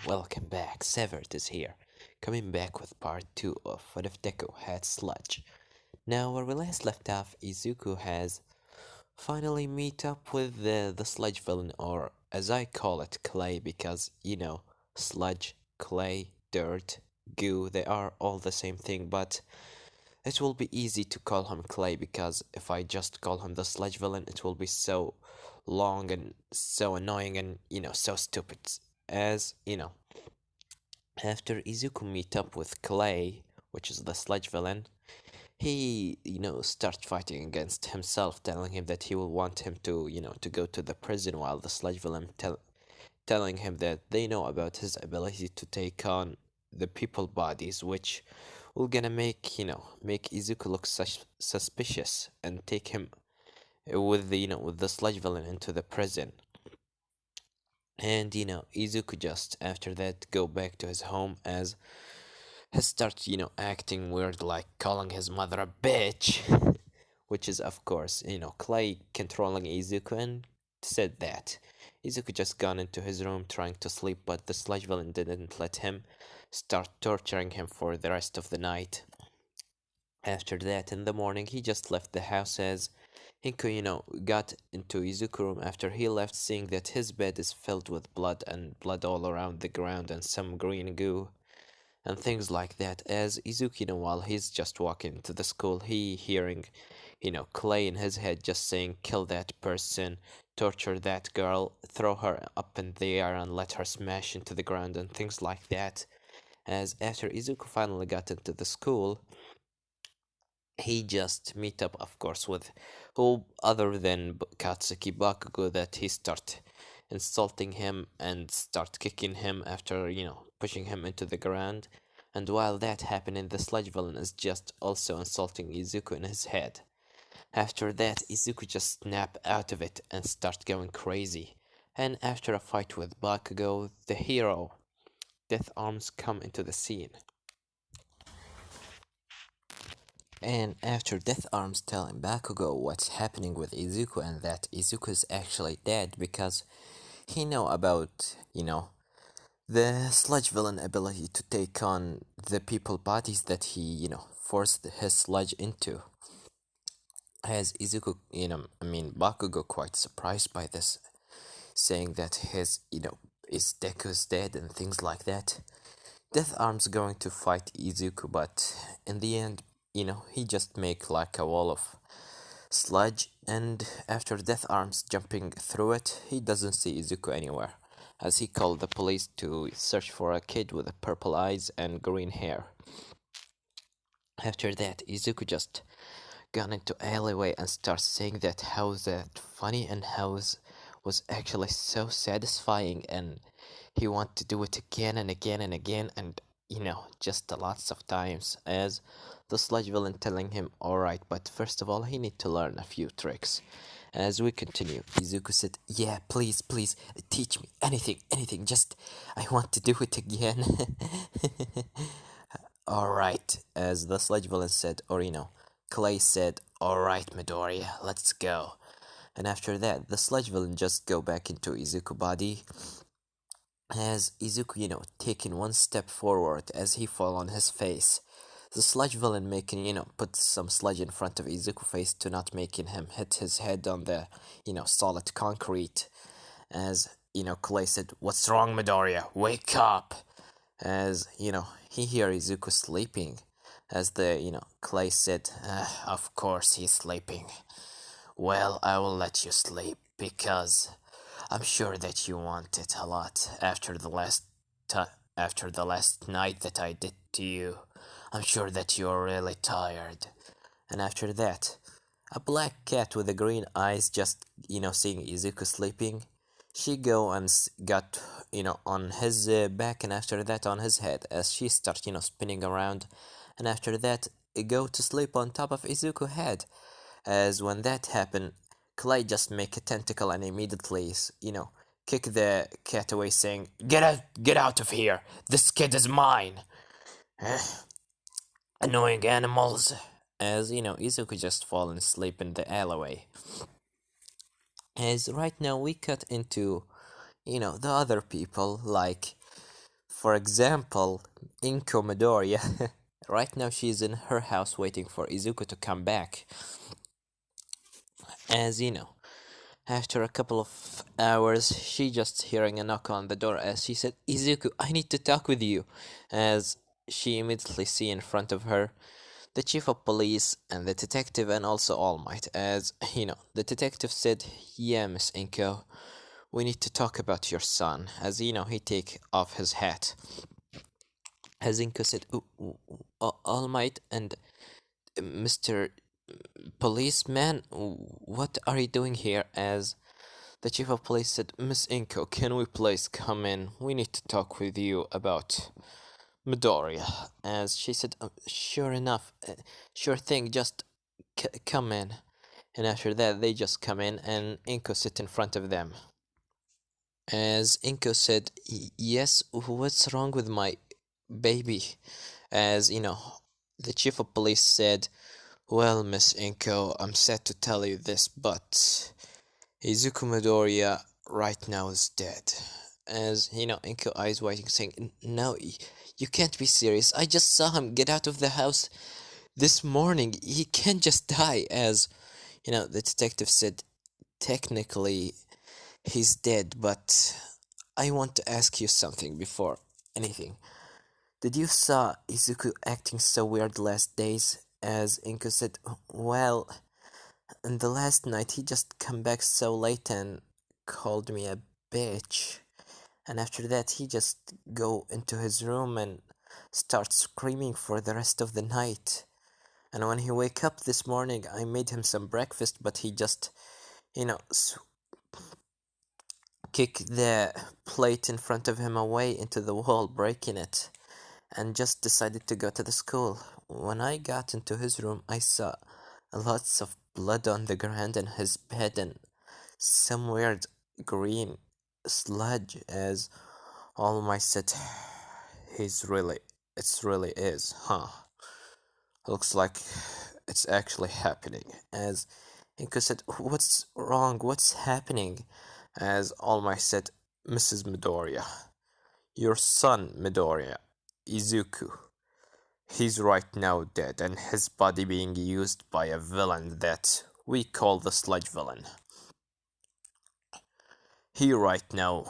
welcome back. Severed is here, coming back with part 2 of What If Deku Had Sludge. Now, where we last left off, Izuku has finally meet up with the sludge villain, or as I call it, clay, because, sludge, clay, dirt, goo, they are all the same thing, but it will be easy to call him clay because if I just call him the sludge villain, it will be so long and so annoying and, so stupid. As, after Izuku meet up with Clay, which is the sludge villain, he, start fighting against himself, telling him that he will want him to, to go to the prison while the sludge villain telling him that they know about his ability to take on the people bodies, which will gonna make, make Izuku look suspicious and take him with the, with the sludge villain into the prison. And Izuku just after that go back to his home as he starts, acting weird, like calling his mother a bitch, which is of course, Clay controlling Izuku and said that. Izuku just gone into his room trying to sleep, but the sludge villain didn't let him start torturing him for the rest of the night. After that, in the morning, he just left the house as Inko, got into Izuku's room after he left, seeing that his bed is filled with blood and blood all around the ground and some green goo and things like that. As Izuku, while he's just walking to the school, he hearing, Clay in his head just saying, kill that person, torture that girl, throw her up in the air and let her smash into the ground and things like that. As after Izuku finally got into the school, he just meet up, of course, with who other than Katsuki Bakugo, that he start insulting him and start kicking him after, pushing him into the ground. And while that happening, the sludge villain is just also insulting Izuku in his head. After that, Izuku just snap out of it and start going crazy. And after a fight with Bakugo, the hero, Death Arms, come into the scene. And after Death Arms telling Bakugo what's happening with Izuku and that Izuku is actually dead because he know about, the sludge villain ability to take on the people bodies that he, forced his sludge into. As Izuku, Bakugo quite surprised by this, saying that his, is Deku's dead and things like that. Death Arms going to fight Izuku, but in the end, he just make like a wall of sludge, and after Death Arms jumping through it, he doesn't see Izuku anywhere, as he called the police to search for a kid with purple eyes and green hair. After that, Izuku just gone into alleyway and starts saying that how that funny and how was actually so satisfying, and he want to do it again and again and again, and just lots of times, as the sludge villain telling him, alright, but first of all, he need to learn a few tricks. As we continue, Izuku said, yeah, please, please, teach me anything, just, I want to do it again. Alright, as the sludge villain said, or Clay said, alright, Midoriya, let's go. And after that, the sludge villain just go back into Izuku body, as Izuku, taking one step forward as he fall on his face. The sludge villain making, put some sludge in front of Izuku face to not making him hit his head on the, solid concrete. As, Clay said, what's wrong, Midoriya? Wake up! As, he hear Izuku sleeping. As the, Clay said, of course he's sleeping. Well, I will let you sleep, because I'm sure that you want it a lot after the last night that I did to you. I'm sure that you're really tired. And after that, a black cat with the green eyes just, seeing Izuku sleeping, she go and got, on his back, and after that on his head, as she start, spinning around, and after that, go to sleep on top of Izuku's head. As when that happened, Clay just make a tentacle and immediately, kick the cat away, saying, get out of here! This kid is mine! Annoying animals! As, Izuku just fallen asleep in the alleyway. As right now we cut into, the other people, like For example, Inko Midoriya, right now she's in her house waiting for Izuku to come back. As you know, after a couple of hours, she just hearing a knock on the door as she said, Izuku, I need to talk with you. As she immediately see in front of her the chief of police and the detective and also All Might. As the detective said, yeah, Miss Inko, we need to talk about your son. As he take off his hat. As Inko said, All Might and Mr. Policeman, what are you doing here? As the chief of police said, Miss Inko, can we please come in? We need to talk with you about Midoriya. As she said, sure enough, sure thing, just come in. And after that, they just come in and Inko sit in front of them. As Inko said, yes, what's wrong with my baby? As the chief of police said, well, Miss Inko, I'm sad to tell you this, but Izuku Midoriya right now is dead. As Inko eyes waiting, saying, no, you can't be serious. I just saw him get out of the house this morning. He can't just die. As the detective said, technically he's dead, but I want to ask you something before anything. Did you saw Izuku acting so weird last days? As Inko said, well, in the last night he just come back so late and called me a bitch. And after that he just go into his room and start screaming for the rest of the night. And when he wake up this morning, I made him some breakfast, but he just, you know, kick the plate in front of him away into the wall, breaking it, and just decided to go to the school. When I got into his room, I saw lots of blood on the ground in his bed and some weird green sludge. As all my said, it's really is, huh? Looks like it's actually happening. As Inko said, what's wrong? What's happening? As All Might said, Mrs. Midoriya, your son Midoriya, Izuku, he's right now dead and his body being used by a villain that we call the sludge villain. He right now,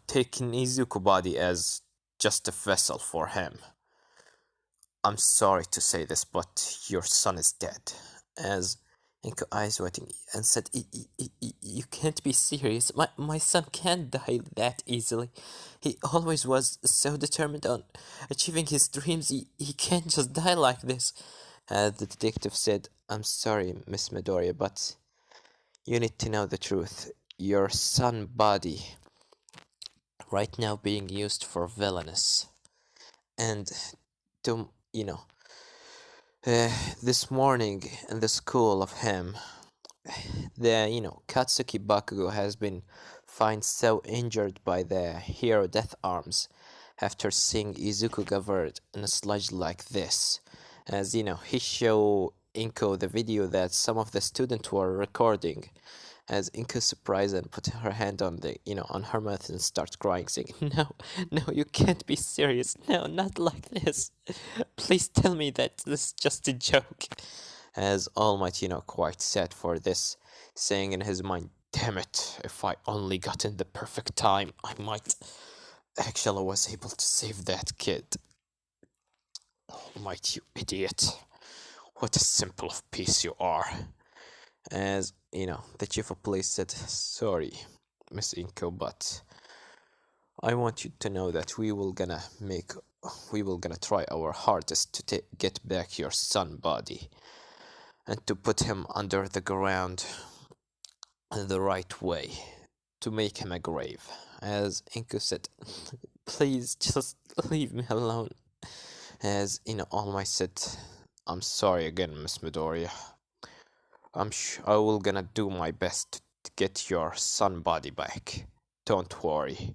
taking Izuku body as just a vessel for him. I'm sorry to say this, but your son is dead. As Inko eyes waiting and said, you can't be serious. My son can't die that easily. He always was so determined on achieving his dreams. He can't just die like this. The detective said, I'm sorry, Miss Midoriya, but you need to know the truth. Your son body right now being used for villainous. And to, uh, this morning in the school of him, the Katsuki Bakugo has been found so injured by the hero death arms after seeing Izuku covered in a sludge like this. As he showed Inko the video that some of the students were recording. As Inko surprised and put her hand on the on her mouth and starts crying, saying, no, no, you can't be serious. No, not like this. Please tell me that this is just a joke. As All Might, quite sad for this, saying in his mind, damn it, if I only got in the perfect time, I might actually was able to save that kid. All Might, you idiot. What a simple of piece you are. As the chief of police said, sorry, Miss Inko, but I want you to know that we will gonna try our hardest to get back your son body and to put him under the ground in the right way to make him a grave. As Inko said, please just leave me alone. As All Might said, I'm sorry again, Miss Midoriya. I will gonna do my best to get your son body back. Don't worry.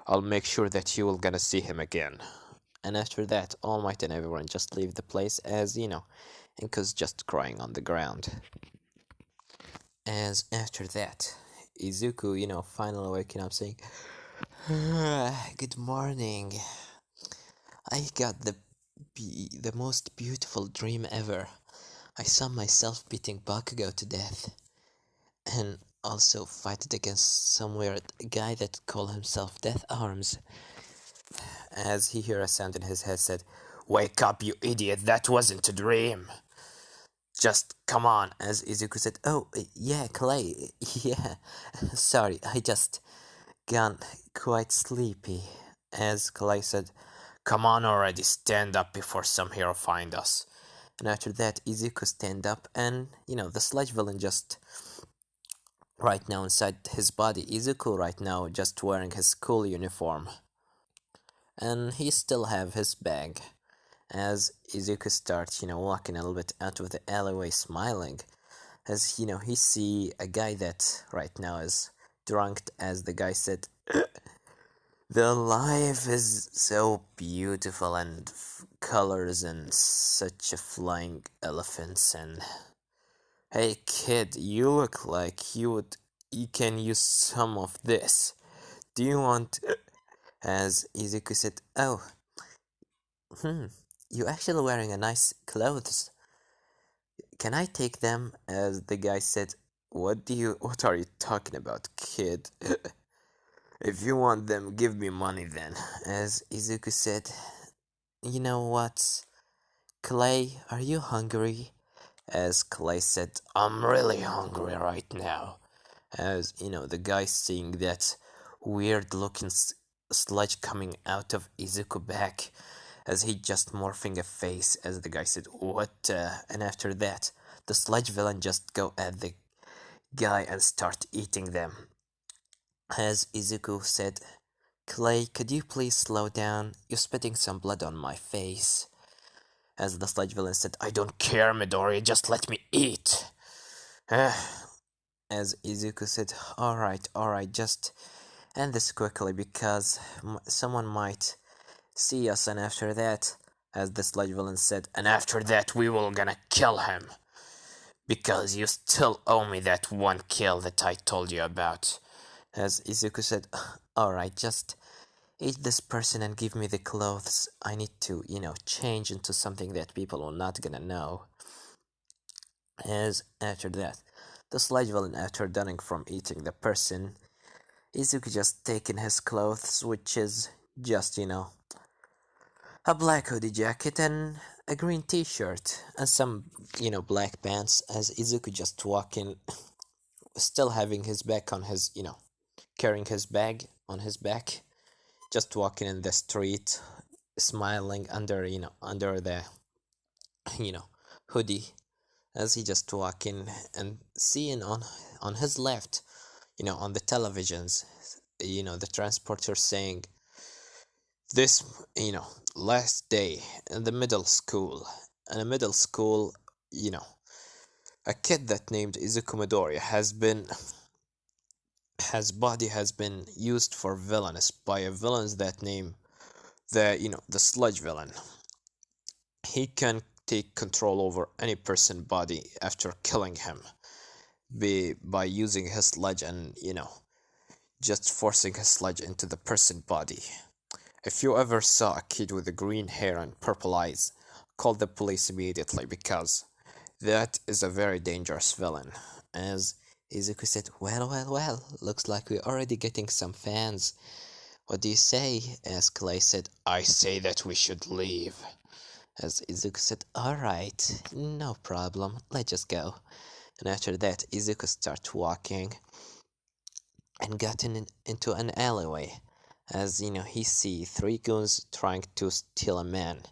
I'll make sure that you will gonna see him again. And after that, All Might and everyone just leave the place as, Inko's just crying on the ground. As after that, Izuku, finally waking up saying, Good morning. I got the most beautiful dream ever. I saw myself beating Bakugo to death, and also fighting against some weird guy that called himself Death Arms. As he heard a sound in his head said, "Wake up, you idiot! That wasn't a dream. Just come on." As Izuku said, "Oh, yeah, Clay. Yeah. Sorry, I just gone quite sleepy." As Clay said, "Come on already, stand up before some hero find us." And after that, Izuku stand up, and the sludge villain just right now inside his body. Izuku right now just wearing his school uniform, and he still have his bag. As Izuku starts, walking a little bit out of the alleyway, smiling, as he see a guy that right now is drunk. As the guy said, "The life is so beautiful and colors and such a flying elephants and hey kid, you look like you can use some of this. Do you want?" As Izuku said, "Oh, hmm, you actually wearing a nice clothes. Can I take them?" As the guy said, what are you talking about, kid? If you want them, give me money then." As Izuku said, "You know what, Clay, are you hungry?" As Clay said, "I'm really hungry right now." As the guy seeing that weird looking sludge coming out of Izuku back, as he just morphing a face. As the guy said, "What?" And after that, the sludge villain just go at the guy and start eating them. As Izuku said, "Clay, could you please slow down? You're spitting some blood on my face." As the sludge villain said, "I don't care, Midori, just let me eat." As Izuku said, alright, just end this quickly because someone might see us." And after that, as the sludge villain said, "And after that we will gonna kill him. Because you still owe me that one kill that I told you about." As Izuku said, "Alright, just eat this person and give me the clothes. I need to, change into something that people are not gonna know." As after that, the sludge villain, after done from eating the person, Izuku just taken his clothes, which is just, a black hoodie jacket and a green t-shirt and some, black pants. As Izuku just walking, still having his back on his, carrying his bag on his back, just walking in the street, smiling under the, you know, hoodie. As he just walking and seeing on his left, on the televisions, the transporter saying this, last day in the middle school. In a middle school, you know, a kid that named Izuku Midori his body has been used for villainous by a villains that name the sludge villain. He can take control over any person body after killing him by using his sludge and just forcing his sludge into the person body. If you ever saw a kid with green hair and purple eyes, call the police immediately because that is a very dangerous villain. As Izuku said, well, looks like we're already getting some fans. What do you say? As Clay said, "I say that we should leave." As Izuku said, "Alright, no problem, let's just go." And after that, Izuku started walking and got into an alleyway. As he see three goons trying to steal a man.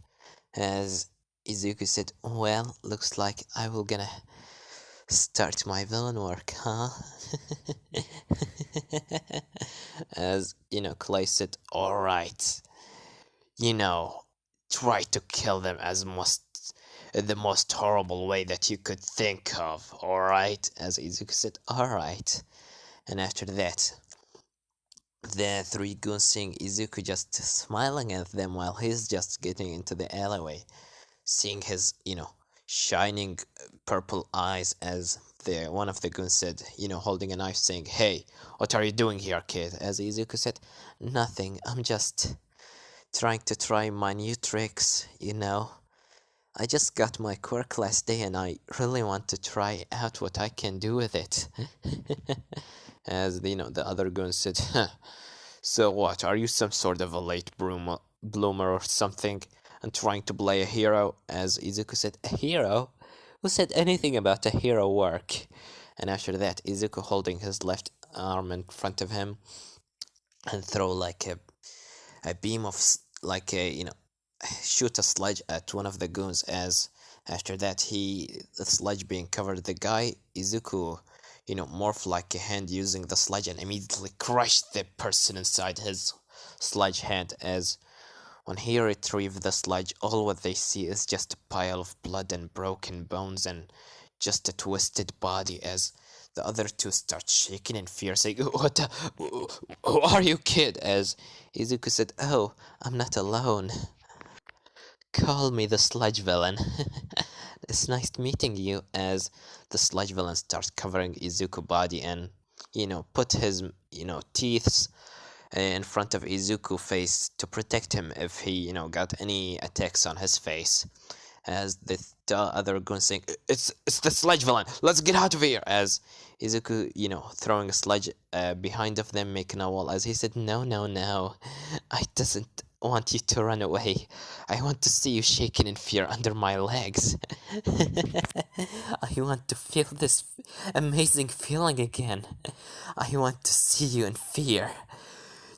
As Izuku said, "Well, looks like I will gonna start my villain work, huh?" As Clay said, "Alright, you know, try to kill them as the most horrible way that you could think of, alright?" As Izuku said, "Alright." And after that, the three goons seeing Izuku just smiling at them while he's just getting into the alleyway, seeing his, shining purple eyes. As one of the goons said, holding a knife, saying, "Hey, what are you doing here, kid?" As Izuku said, "Nothing. I'm just try my new tricks. I just got my quirk last day and I really want to try out what I can do with it." As the other goon said, "Huh, so what? Are you some sort of a late bloomer or something and trying to play a hero?" As Izuku said, "A hero? Who said anything about a hero work?" And after that, Izuku holding his left arm in front of him and throw like a beam of like a shoot a sludge at one of the goons. As after that, the sludge being covered the guy, Izuku morphed like a hand using the sludge and immediately crushed the person inside his sludge hand. As when he retrieved the sludge, all what they see is just a pile of blood and broken bones and just a twisted body. As the other two start shaking in fear, saying, Who are you, kid?" As Izuku said, "Oh, I'm not alone. Call me the sludge villain." "It's nice meeting you." As the sludge villain starts covering Izuku body and put his teeth in front of Izuku face to protect him if he got any attacks on his face. As the other goon saying, It's the sludge villain, let's get out of here." As Izuku throwing a sludge behind of them, making a wall. As he said, "No, no, no, I doesn't want you to run away. I want to see you shaking in fear under my legs." "I want to feel this amazing feeling again. I want to see you in fear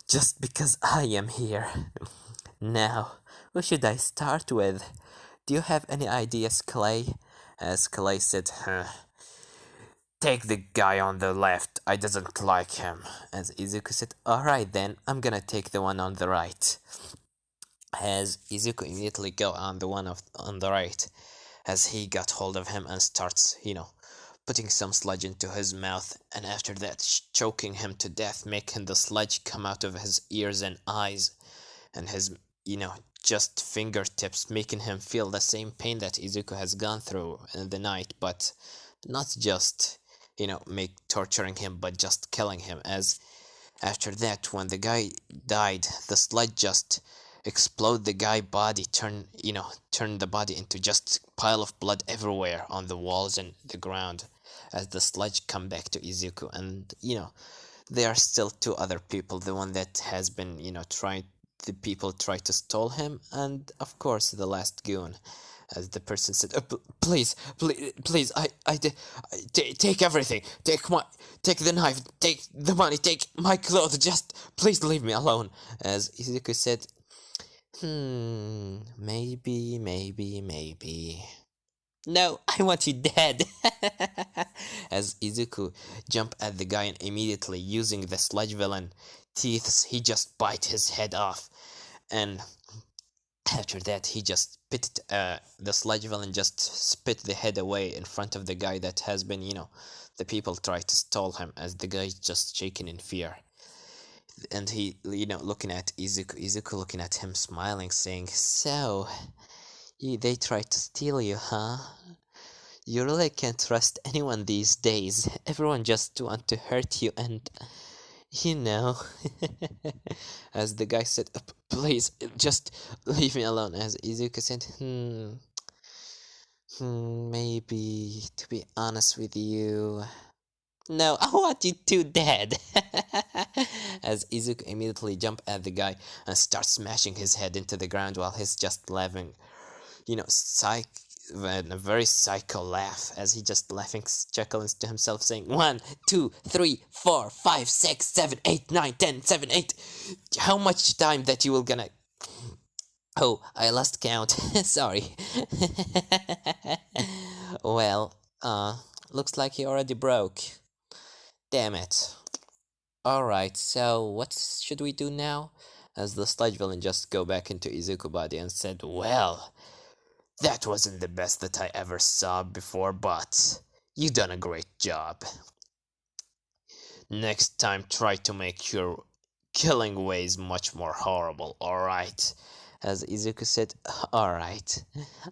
just because I am here." "Now, who should I start with? Do you have any ideas, Clay?" As Clay said, "Take the guy on the left. I doesn't like him." As Izuku said, "Alright then, I'm gonna take the one on the right." As Izuku immediately go on the one on the right, as he got hold of him and starts, putting some sludge into his mouth, and after that choking him to death, making the sludge come out of his ears and eyes and his, just fingertips, making him feel the same pain that Izuku has gone through in the night, but not just, make torturing him, but just killing him. As after that, when the guy died, the sludge just explode the guy body, turn the body into just pile of blood everywhere on the walls and the ground. As the sludge come back to Izuku, and there are still two other people, the one that has been the people try to stall him, and of course the last goon. As the person said, Please, please, please, take everything, take the knife, take the money, take my clothes, just please leave me alone." As Izuku said, maybe. "No, I want you dead." As Izuku jumped at the guy and immediately using the sludge villain teeth, he just bite his head off. And after that, he just spit, the sludge villain just spit the head away in front of the guy that has been, the people try to stall him, as the guy just shaking in fear. And he, looking at Izuku looking at him, smiling, saying, "So, they tried to steal you, huh? You really can't trust anyone these days. Everyone just want to hurt you and, you know." As the guy said, "Please, just leave me alone." As Izuku said, maybe, to be honest with you, no, I want you two dead." As Izuku immediately jumped at the guy and starts smashing his head into the ground while he's just laughing, a very psycho laugh, as he just laughing, chuckling to himself, saying, 1, 2, 3, 4, 5, 6, 7, 8, 9, 10, 7, 8. How much time that you will gonna... Oh, I lost count. Sorry. Well, looks like he already broke. Damn it. Alright, so what should we do now? As the sludge villain just go back into Izuku body and said, "Well, that wasn't the best that I ever saw before, but you done a great job. Next time, try to make your killing ways much more horrible, alright?" As Izuku said, "Alright,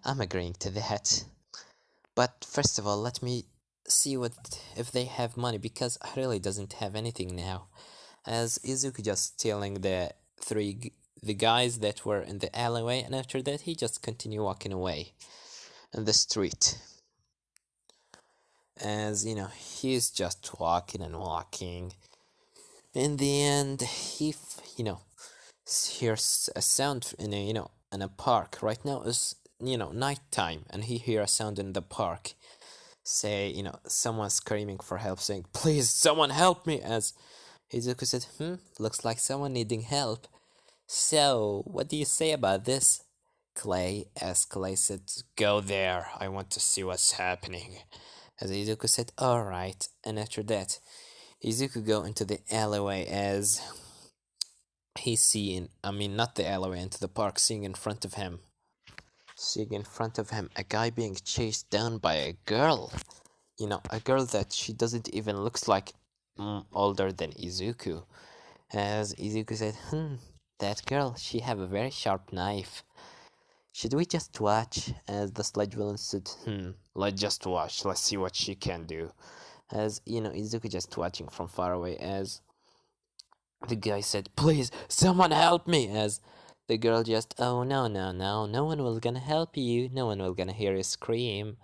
I'm agreeing to that. But first of all, let me see what if they have money because I really doesn't have anything now. As Izuku just telling the guys that were in the alleyway, and after that he just continue walking away in the street. As he's just walking and walking. In the end, hears a sound in a park. Right now is night time, and he hear a sound in the park. Say someone screaming for help, saying, "Please, someone help me!" As Izuku said, looks like someone needing help. So, what do you say about this, Clay? As Clay said, "Go there. I want to see what's happening." As Izuku said, "Alright." And after that, Izuku go into the alleyway as he's seeing, I mean, not the alleyway, into the park, seeing in front of him a guy being chased down by a girl. A girl that she doesn't even looks like older than Izuku. As Izuku said, that girl, she have a very sharp knife. Should we just watch? As the sludge villain said, let's just watch. Let's see what she can do. As Izuku just watching from far away. As the guy said, "Please, someone help me!" As the girl just, "Oh no, no, no, no one will gonna help you. No one will gonna hear you scream.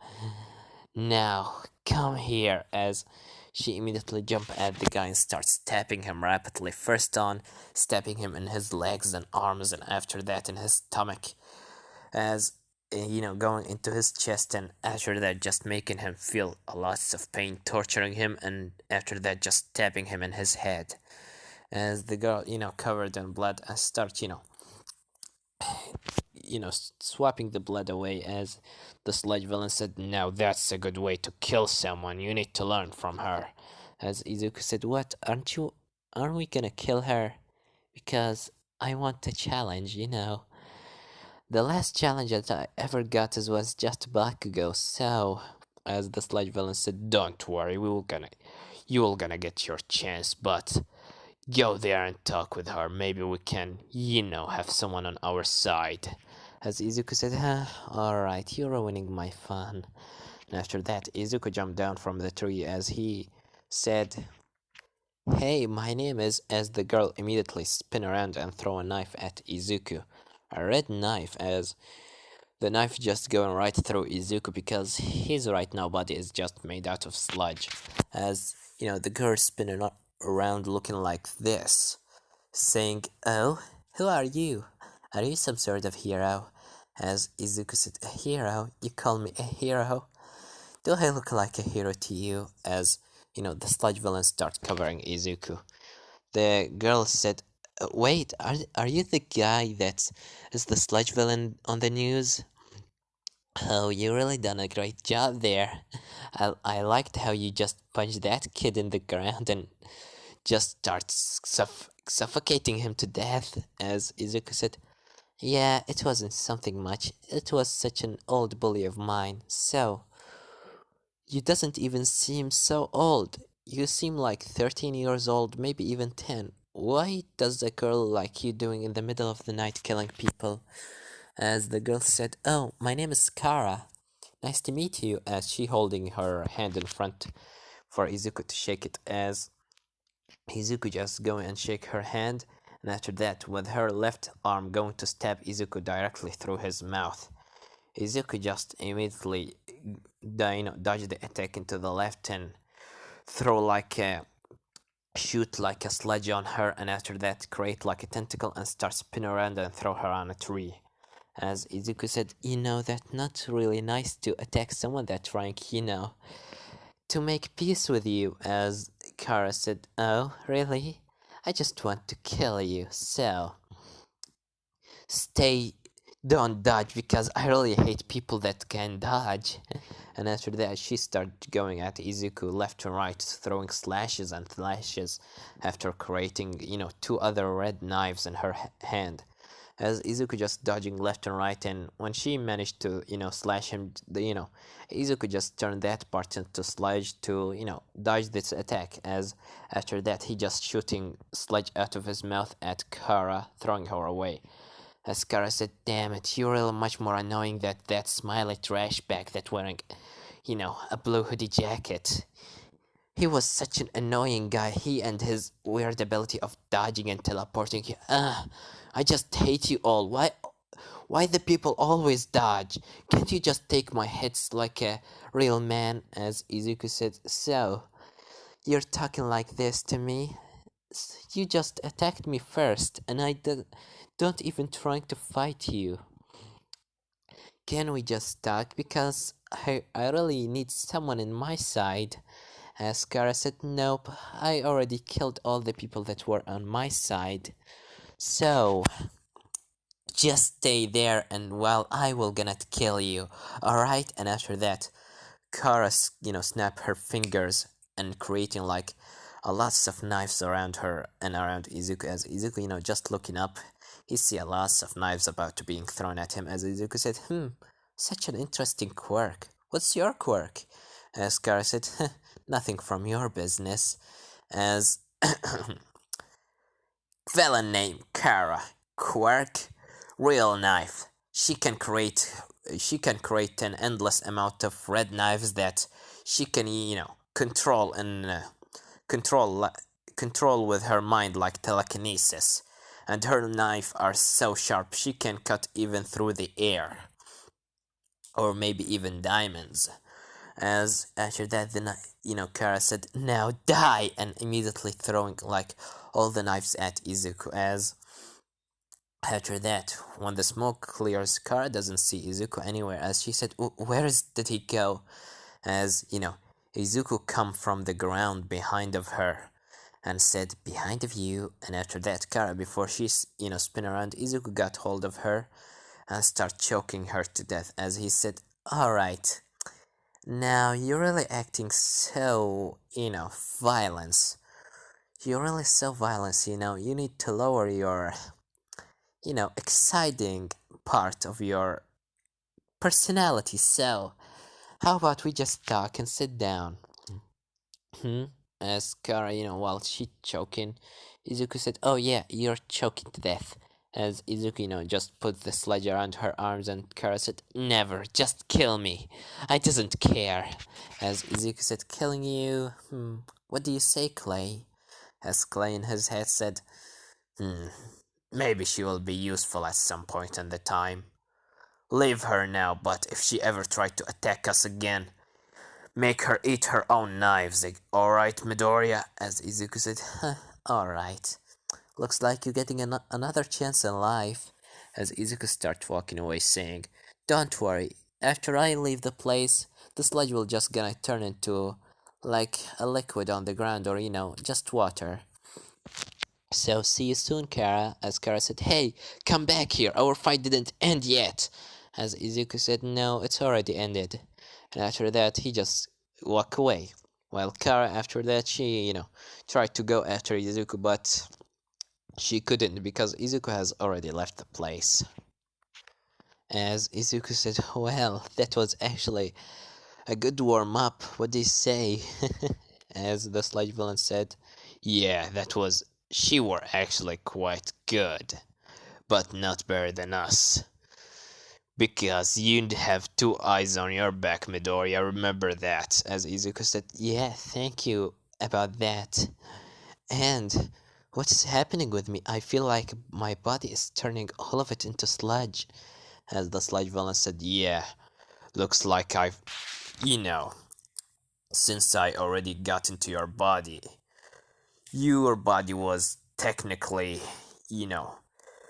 Now, come here." As she immediately jumped at the guy and starts stabbing him rapidly. First on, stabbing him in his legs and arms, and after that in his stomach. As going into his chest, and after that just making him feel a lots of pain, torturing him, and after that just stabbing him in his head. As the girl covered in blood and start swapping the blood away. As the sludge villain said, "Now that's a good way to kill someone. You need to learn from her." As Izuku said, "What, aren't we gonna kill her? Because I want a challenge, The last challenge that I ever got was just Bakugo, so..." As the sludge villain said, "Don't worry, you will gonna get your chance, but go there and talk with her. Maybe we can, have someone on our side." As Izuku said, "Alright, you're ruining my fun." And after that, Izuku jumped down from the tree as he said, "Hey, my name is..." As the girl immediately spin around and throw a knife at Izuku. A red knife, as the knife just going right through Izuku because his right now body is just made out of sludge. As the girl spinning around looking like this, saying, "Oh, who are you? Are you some sort of hero?" As Izuku said, "A hero? You call me a hero? Do I look like a hero to you?" As the sludge villain start covering Izuku. The girl said, "Wait, are you the guy that is the sludge villain on the news? Oh, you really done a great job there. I liked how you just punched that kid in the ground and just starts suffocating him to death." As Izuku said, "Yeah, it wasn't something much. It was such an old bully of mine. So, you doesn't even seem so old. You seem like 13 years old, maybe even 10. Why does a girl like you doing in the middle of the night killing people?" As the girl said, "Oh, my name is Kara. Nice to meet you." As she holding her hand in front for Izuku to shake it. As Izuku just going and shake her hand, and after that with her left arm going to stab Izuku directly through his mouth. Izuku just immediately dodge the attack into the left and throw like a shoot like a sludge on her, and after that create like a tentacle and start spinning around and throw her on a tree. As Izuku said, that's not really nice to attack someone that's trying, to make peace with you." As Kara said, "Oh, really? I just want to kill you, so stay, don't dodge, because I really hate people that can dodge." And after that, she started going at Izuku left and right, throwing slashes and slashes after creating, two other red knives in her hand. As Izuku just dodging left and right, and when she managed to, slash him, Izuku just turned that part into sludge to, dodge this attack. As after that, he just shooting sludge out of his mouth at Kara, throwing her away. As Kara said, "Damn it, you're really much more annoying than that smiley trash bag that wearing, a blue hoodie jacket. He was such an annoying guy. He and his weird ability of dodging and teleporting. I just hate you all. Why the people always dodge? Can't you just take my hits like a real man? As Izuku said. So, you're talking like this to me? You just attacked me first, and don't even try to fight you. Can we just talk? Because I really need someone in my side. As Kara said, nope, I already killed all the people that were on my side. So, just stay there and well, I will gonna kill you, alright? And after that, Kara, snap her fingers and creating like a lots of knives around her and around Izuku. As Izuku, just looking up, he see a lots of knives about to being thrown at him. As Izuku said, such an interesting quirk. What's your quirk? As Kara said, nothing from your business. As villain name Kara, quirk, real knife. She can create an endless amount of red knives that she can control and control control with her mind like telekinesis. And her knife are so sharp she can cut even through the air, or maybe even diamonds. As after that, Kara said, "Now die!" and immediately throwing like all the knives at Izuku. As after that, when the smoke clears, Kara doesn't see Izuku anywhere. As she said, did he go?" As Izuku come from the ground behind of her and said, "Behind of you." And after that, Kara, before she spin around, Izuku got hold of her and start choking her to death. As he said, "All right. Now, you're really acting so, violence. You're really so violence, You need to lower your, exciting part of your personality. So, how about we just talk and sit down?" Hmm? As Kara, while she choking, Izuku said, "Oh yeah, you're choking to death." As Izuku, just put the sludge around her arms, and Kara said, "Never, just kill me. I doesn't care." As Izuku said, "Killing you? What do you say, Clay?" As Clay in his head said, "Hmm, maybe she will be useful at some point in the time. Leave her now, but if she ever tried to attack us again, make her eat her own knives, alright, Midoriya?" As Izuku said, "Alright. Looks like you're getting another chance in life." As Izuku starts walking away, saying, "Don't worry, after I leave the place, the sludge will just gonna turn into like a liquid on the ground, or just water. So see you soon, Kara." As Kara said, "Hey, come back here, our fight didn't end yet." As Izuku said, "No, it's already ended." And after that, he just walked away. While Kara, after that, she, tried to go after Izuku, but she couldn't because Izuku has already left the place. As Izuku said, "Well, that was actually a good warm up. What do you say?" As the sludge villain said, "Yeah, she were actually quite good, but not better than us. Because you have two eyes on your back, Midoriya, remember that." As Izuku said, "Yeah, thank you about that. And what's happening with me? I feel like my body is turning all of it into sludge." As the sludge villain said, "Yeah, looks like you know, since I already got into your body was technically, you know,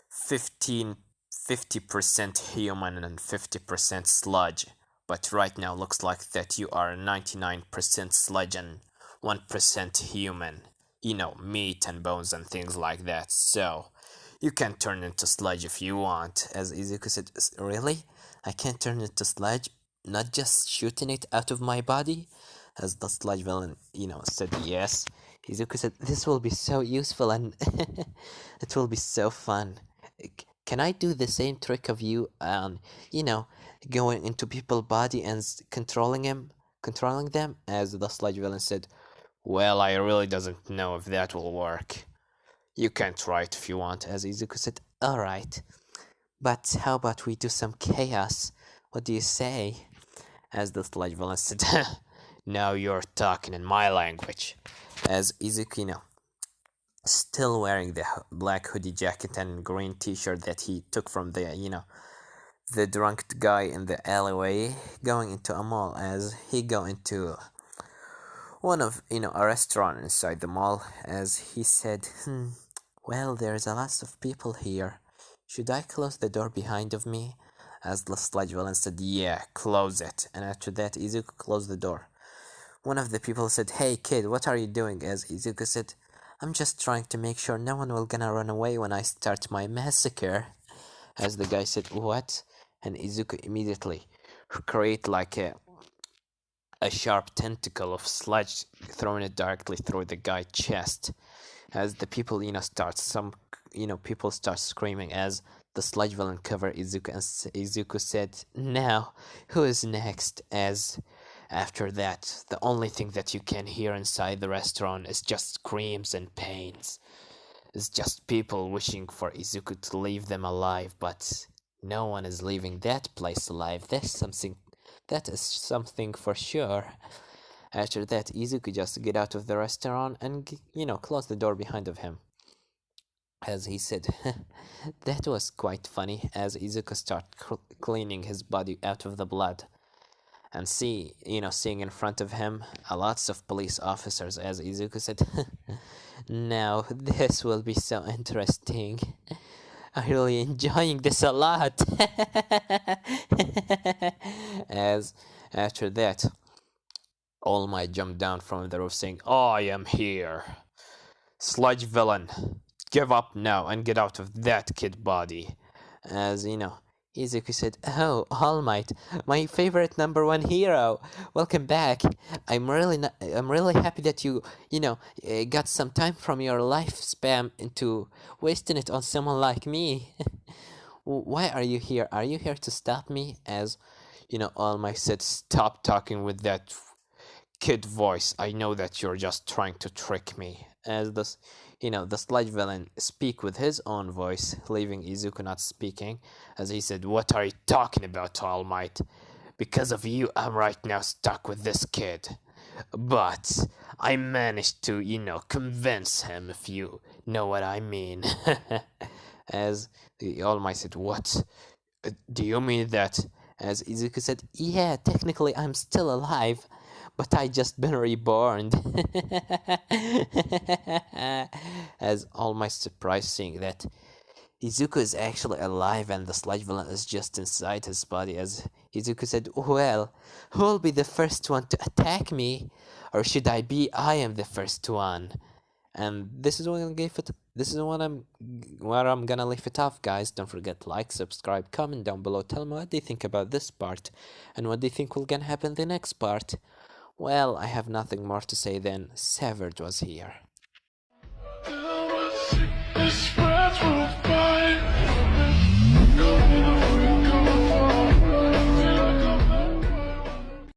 15, 50% human and 50% sludge. But right now looks like that you are 99% sludge and 1% human. Meat and bones and things like that. So, you can turn into sludge if you want." As Izuku said, "Really? I can't turn into sludge? Not just shooting it out of my body?" As the sludge villain, said yes. Izuku said, "This will be so useful and it will be so fun. Can I do the same trick of you, you know, going into people's body and controlling them?" As the sludge villain said, "Well, I really doesn't know if that will work. You can try it if you want." As Izuku said, "Alright, but how about we do some chaos? What do you say?" as the sludge villain said, now you're talking in my language. As Izuku, still wearing the black hoodie jacket and green t-shirt that he took from the drunk guy in the alleyway, going into a mall, as he go into one of a restaurant inside the mall, as he said, well, there's a lot of people here, should I close the door behind of me? As the sludge villain said, yeah, close it. And after that, Izuku closed the door. One of the people said, hey kid, what are you doing? As Izuku said, I'm just trying to make sure no one will gonna run away when I start my massacre. As the guy said, what? And Izuku immediately create like a sharp tentacle of sludge, throwing it directly through the guy's chest. As the people, people start screaming as the sludge villain cover Izuku, and Izuku said, now, who is next? As after that, the only thing that you can hear inside the restaurant is just screams and pains. It's just people wishing for Izuku to leave them alive, but no one is leaving that place alive. That is something for sure. After that, Izuku just get out of the restaurant and, close the door behind of him. As he said, that was quite funny, as Izuku start cleaning his body out of the blood. And seeing in front of him a lots of police officers, as Izuku said, now this will be so interesting. I'm really enjoying this a lot. As after that, All Might jumped down from the roof saying, I am here. Sludge villain, give up now and get out of that kid body. As Izuku said, oh, All Might, my favorite #1 hero, welcome back. I'm really happy that you got some time from your lifespan into wasting it on someone like me. Why are you here? Are you here to stop me? As All Might said, stop talking with that kid voice. I know that you're just trying to trick me. As the sludge villain speak with his own voice, leaving Izuku not speaking, as he said, what are you talking about, All Might? Because of you, I'm right now stuck with this kid. But I managed to, convince him, if you know what I mean. As the All Might said, what? Do you mean that? As Izuku said, yeah, technically I'm still alive, but I just been reborn. As All Might surprised seeing that Izuku is actually alive and the sludge villain is just inside his body. As Izuku said, well, who will be the first one to attack me? Or should I am the first one? And this is what I'm gonna leave it off, guys. Don't forget to like, subscribe, comment down below, tell me what they think about this part and what they think will gonna happen in the next part. Well, I have nothing more to say than Severed was here.